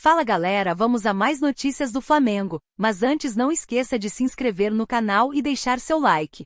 Fala galera, vamos a mais notícias do Flamengo, mas antes não esqueça de se inscrever no canal e deixar seu like.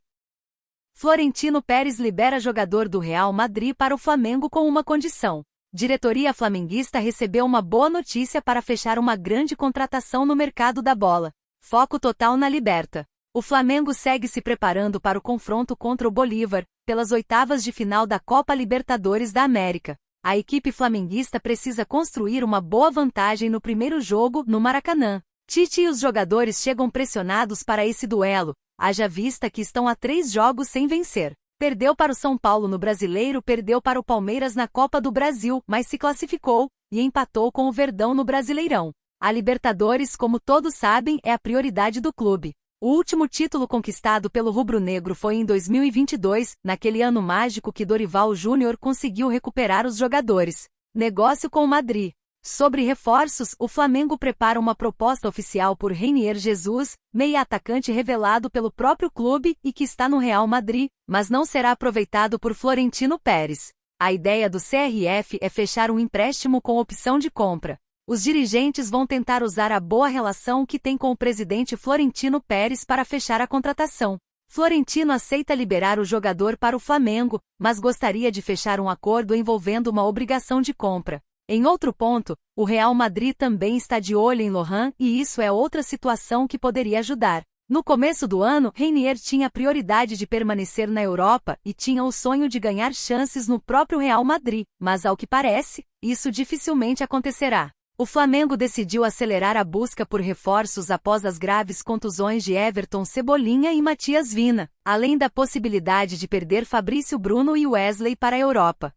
Florentino Pérez libera jogador do Real Madrid para o Flamengo com uma condição. Diretoria flamenguista recebeu uma boa notícia para fechar uma grande contratação no mercado da bola. Foco total na Liberta. O Flamengo segue se preparando para o confronto contra o Bolívar, pelas oitavas de final da Copa Libertadores da América. A equipe flamenguista precisa construir uma boa vantagem no primeiro jogo, no Maracanã. Tite e os jogadores chegam pressionados para esse duelo, haja vista que estão há 3 jogos sem vencer. Perdeu para o São Paulo no Brasileiro, perdeu para o Palmeiras na Copa do Brasil, mas se classificou, e empatou com o Verdão no Brasileirão. A Libertadores, como todos sabem, é a prioridade do clube. O último título conquistado pelo rubro-negro foi em 2022, naquele ano mágico que Dorival Júnior conseguiu recuperar os jogadores. Negócio com o Madrid. Sobre reforços, o Flamengo prepara uma proposta oficial por Reinier Jesus, meia-atacante revelado pelo próprio clube e que está no Real Madrid, mas não será aproveitado por Florentino Pérez. A ideia do CRF é fechar um empréstimo com opção de compra. Os dirigentes vão tentar usar a boa relação que tem com o presidente Florentino Pérez para fechar a contratação. Florentino aceita liberar o jogador para o Flamengo, mas gostaria de fechar um acordo envolvendo uma obrigação de compra. Em outro ponto, o Real Madrid também está de olho em Lohan e isso é outra situação que poderia ajudar. No começo do ano, Reinier tinha a prioridade de permanecer na Europa e tinha o sonho de ganhar chances no próprio Real Madrid, mas ao que parece, isso dificilmente acontecerá. O Flamengo decidiu acelerar a busca por reforços após as graves contusões de Everton Cebolinha e Matias Vina, além da possibilidade de perder Fabrício Bruno e Wesley para a Europa.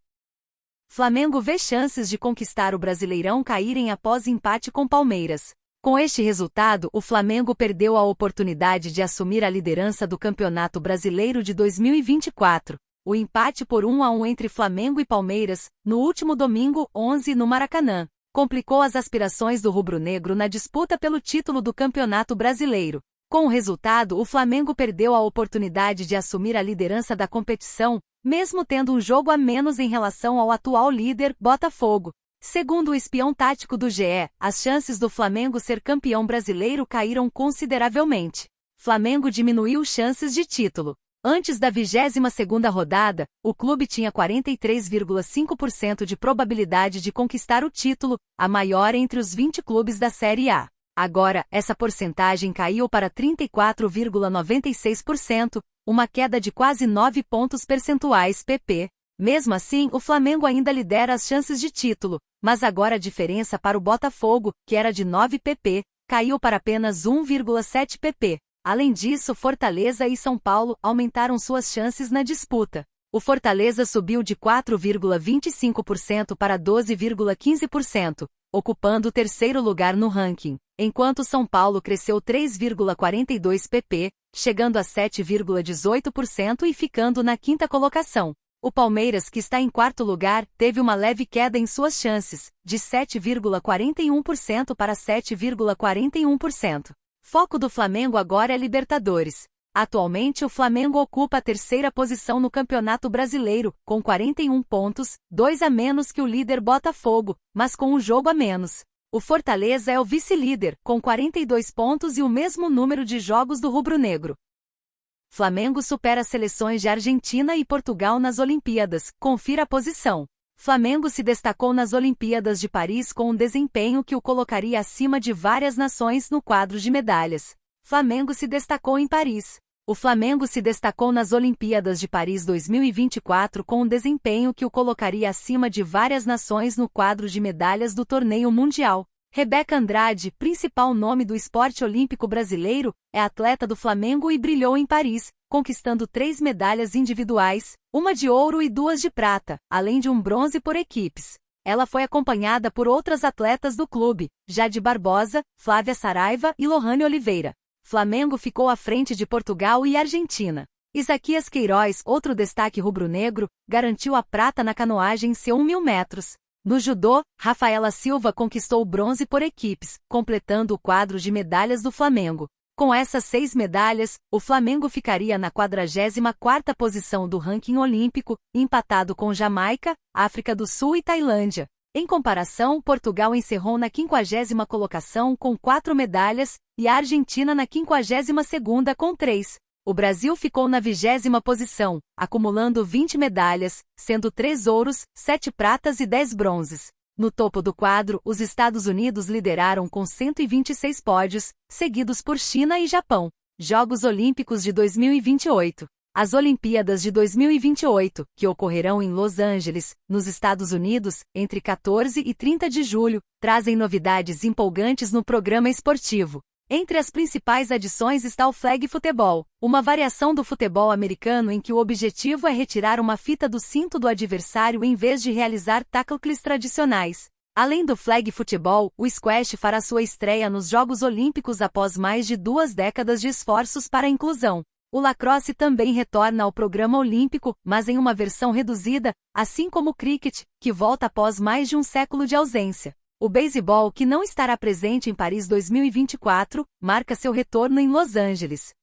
Flamengo vê chances de conquistar o Brasileirão caírem após empate com Palmeiras. Com este resultado, o Flamengo perdeu a oportunidade de assumir a liderança do Campeonato Brasileiro de 2024. O empate por 1-1 entre Flamengo e Palmeiras, no último domingo, 11 no Maracanã, complicou as aspirações do rubro-negro na disputa pelo título do Campeonato Brasileiro. Com o resultado, o Flamengo perdeu a oportunidade de assumir a liderança da competição, mesmo tendo um jogo a menos em relação ao atual líder, Botafogo. Segundo o espião tático do GE, as chances do Flamengo ser campeão brasileiro caíram consideravelmente. Flamengo diminuiu chances de título. Antes da 22ª rodada, o clube tinha 43,5% de probabilidade de conquistar o título, a maior entre os 20 clubes da Série A. Agora, essa porcentagem caiu para 34,96%, uma queda de quase 9 pontos percentuais pp. Mesmo assim, o Flamengo ainda lidera as chances de título, mas agora a diferença para o Botafogo, que era de 9 pp, caiu para apenas 1,7 pp. Além disso, Fortaleza e São Paulo aumentaram suas chances na disputa. O Fortaleza subiu de 4,25% para 12,15%, ocupando o terceiro lugar no ranking, enquanto São Paulo cresceu 3,42 pp, chegando a 7,18% e ficando na quinta colocação. O Palmeiras, que está em quarto lugar, teve uma leve queda em suas chances, de 7,41% para 7,41%. Foco do Flamengo agora é Libertadores. Atualmente o Flamengo ocupa a terceira posição no Campeonato Brasileiro, com 41 pontos, 2 a menos que o líder Botafogo, mas com um jogo a menos. O Fortaleza é o vice-líder, com 42 pontos e o mesmo número de jogos do rubro-negro. Flamengo supera as seleções de Argentina e Portugal nas Olimpíadas, confira a posição. Flamengo se destacou nas Olimpíadas de Paris com um desempenho que o colocaria acima de várias nações no quadro de medalhas. Flamengo se destacou em Paris. O Flamengo se destacou nas Olimpíadas de Paris 2024 com um desempenho que o colocaria acima de várias nações no quadro de medalhas do torneio mundial. Rebeca Andrade, principal nome do esporte olímpico brasileiro, é atleta do Flamengo e brilhou em Paris, conquistando 3 medalhas individuais, uma de ouro e 2 de prata, além de um bronze por equipes. Ela foi acompanhada por outras atletas do clube, Jade Barbosa, Flávia Saraiva e Lohane Oliveira. Flamengo ficou à frente de Portugal e Argentina. Isaquias Queiroz, outro destaque rubro-negro, garantiu a prata na canoagem C1.000 metros. No judô, Rafaela Silva conquistou o bronze por equipes, completando o quadro de medalhas do Flamengo. Com essas 6 medalhas, o Flamengo ficaria na 44ª posição do ranking olímpico, empatado com Jamaica, África do Sul e Tailândia. Em comparação, Portugal encerrou na 50ª colocação com 4 medalhas, e a Argentina na 52ª com 3. O Brasil ficou na 20ª posição, acumulando 20 medalhas, sendo 3 ouros, 7 pratas e 10 bronzes. No topo do quadro, os Estados Unidos lideraram com 126 pódios, seguidos por China e Japão. Jogos Olímpicos de 2028. As Olimpíadas de 2028, que ocorrerão em Los Angeles, nos Estados Unidos, entre 14 e 30 de julho, trazem novidades empolgantes no programa esportivo. Entre as principais adições está o flag futebol, uma variação do futebol americano em que o objetivo é retirar uma fita do cinto do adversário em vez de realizar tackles tradicionais. Além do flag futebol, o squash fará sua estreia nos Jogos Olímpicos após mais de 2 décadas de esforços para a inclusão. O lacrosse também retorna ao programa olímpico, mas em uma versão reduzida, assim como o cricket, que volta após mais de um século de ausência. O beisebol, que não estará presente em Paris 2024, marca seu retorno em Los Angeles.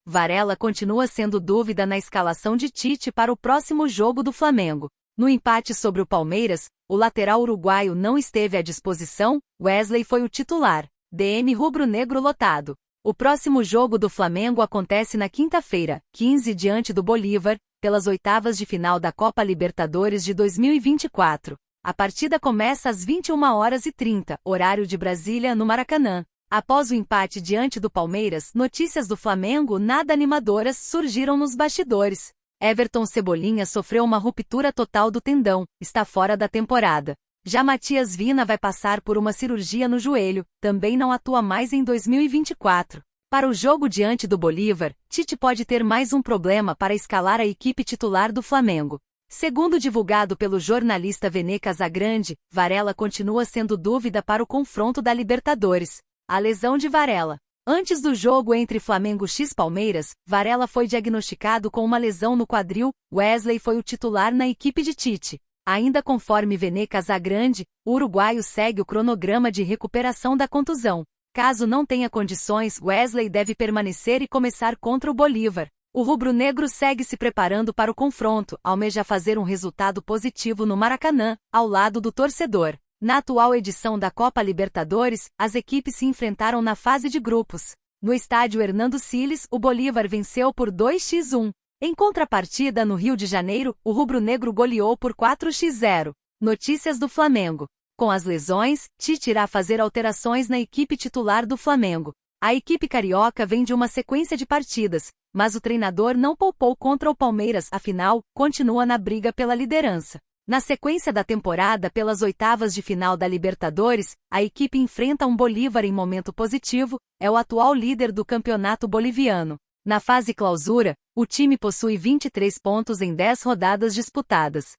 Varela continua sendo dúvida na escalação de Tite para o próximo jogo do Flamengo. No empate sobre o Palmeiras, o lateral uruguaio não esteve à disposição, Wesley foi o titular. DM rubro-negro lotado. O próximo jogo do Flamengo acontece na quinta-feira, 15 diante do Bolívar, pelas oitavas de final da Copa Libertadores de 2024. A partida começa às 21h30, horário de Brasília, no Maracanã. Após o empate diante do Palmeiras, notícias do Flamengo nada animadoras surgiram nos bastidores. Everton Cebolinha sofreu uma ruptura total do tendão, está fora da temporada. Já Matias Vina vai passar por uma cirurgia no joelho, também não atua mais em 2024. Para o jogo diante do Bolívar, Tite pode ter mais um problema para escalar a equipe titular do Flamengo. Segundo divulgado pelo jornalista Vene Casagrande, Varela continua sendo dúvida para o confronto da Libertadores. A lesão de Varela. Antes do jogo entre Flamengo x Palmeiras, Varela foi diagnosticado com uma lesão no quadril, Wesley foi o titular na equipe de Tite. Ainda conforme Vene Casagrande, o uruguaio segue o cronograma de recuperação da contusão. Caso não tenha condições, Wesley deve permanecer e começar contra o Bolívar. O rubro-negro segue se preparando para o confronto, almeja fazer um resultado positivo no Maracanã, ao lado do torcedor. Na atual edição da Copa Libertadores, as equipes se enfrentaram na fase de grupos. No estádio Hernando Siles, o Bolívar venceu por 2-1. Em contrapartida, no Rio de Janeiro, o rubro-negro goleou por 4-0. Notícias do Flamengo. Com as lesões, Tite irá fazer alterações na equipe titular do Flamengo. A equipe carioca vem de uma sequência de partidas, mas o treinador não poupou contra o Palmeiras, afinal, continua na briga pela liderança. Na sequência da temporada pelas oitavas de final da Libertadores, a equipe enfrenta um Bolívar em momento positivo, é o atual líder do campeonato boliviano. Na fase clausura, o time possui 23 pontos em 10 rodadas disputadas.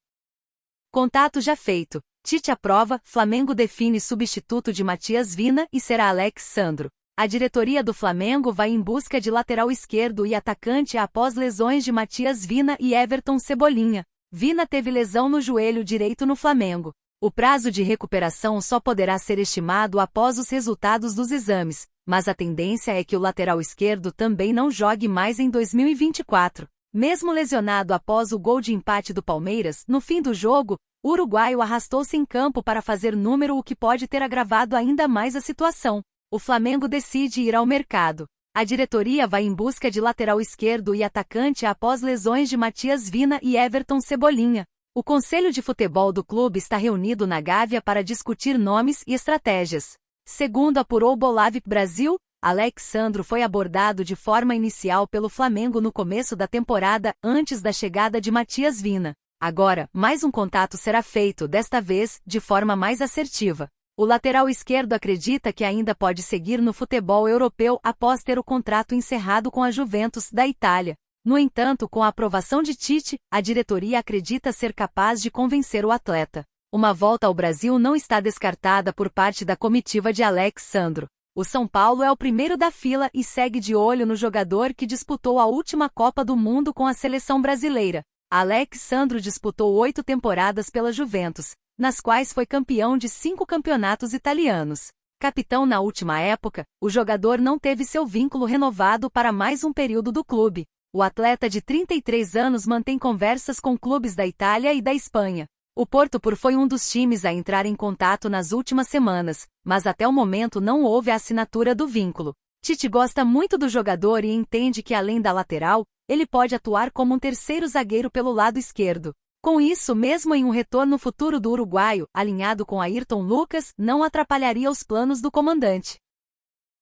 Contato já feito. Tite aprova, Flamengo define substituto de Matias Vina e será Alex Sandro. A diretoria do Flamengo vai em busca de lateral esquerdo e atacante após lesões de Matias Vina e Everton Cebolinha. Vina teve lesão no joelho direito no Flamengo. O prazo de recuperação só poderá ser estimado após os resultados dos exames, mas a tendência é que o lateral esquerdo também não jogue mais em 2024. Mesmo lesionado após o gol de empate do Palmeiras, no fim do jogo, o uruguaio arrastou-se em campo para fazer número, o que pode ter agravado ainda mais a situação. O Flamengo decide ir ao mercado. A diretoria vai em busca de lateral esquerdo e atacante após lesões de Matias Vina e Everton Cebolinha. O Conselho de Futebol do clube está reunido na Gávea para discutir nomes e estratégias. Segundo apurou o Bolavip Brasil, Alex Sandro foi abordado de forma inicial pelo Flamengo no começo da temporada, antes da chegada de Matias Vina. Agora, mais um contato será feito, desta vez, de forma mais assertiva. O lateral esquerdo acredita que ainda pode seguir no futebol europeu após ter o contrato encerrado com a Juventus da Itália. No entanto, com a aprovação de Tite, a diretoria acredita ser capaz de convencer o atleta. Uma volta ao Brasil não está descartada por parte da comitiva de Alex Sandro. O São Paulo é o primeiro da fila e segue de olho no jogador que disputou a última Copa do Mundo com a seleção brasileira. Alex Sandro disputou 8 temporadas pela Juventus, nas quais foi campeão de 5 campeonatos italianos. Capitão na última época, o jogador não teve seu vínculo renovado para mais um período do clube. O atleta de 33 anos mantém conversas com clubes da Itália e da Espanha. O Porto foi um dos times a entrar em contato nas últimas semanas, mas até o momento não houve a assinatura do vínculo. Tite gosta muito do jogador e entende que além da lateral, ele pode atuar como um terceiro zagueiro pelo lado esquerdo. Com isso, mesmo em um retorno futuro do uruguaio, alinhado com Ayrton Lucas, não atrapalharia os planos do comandante.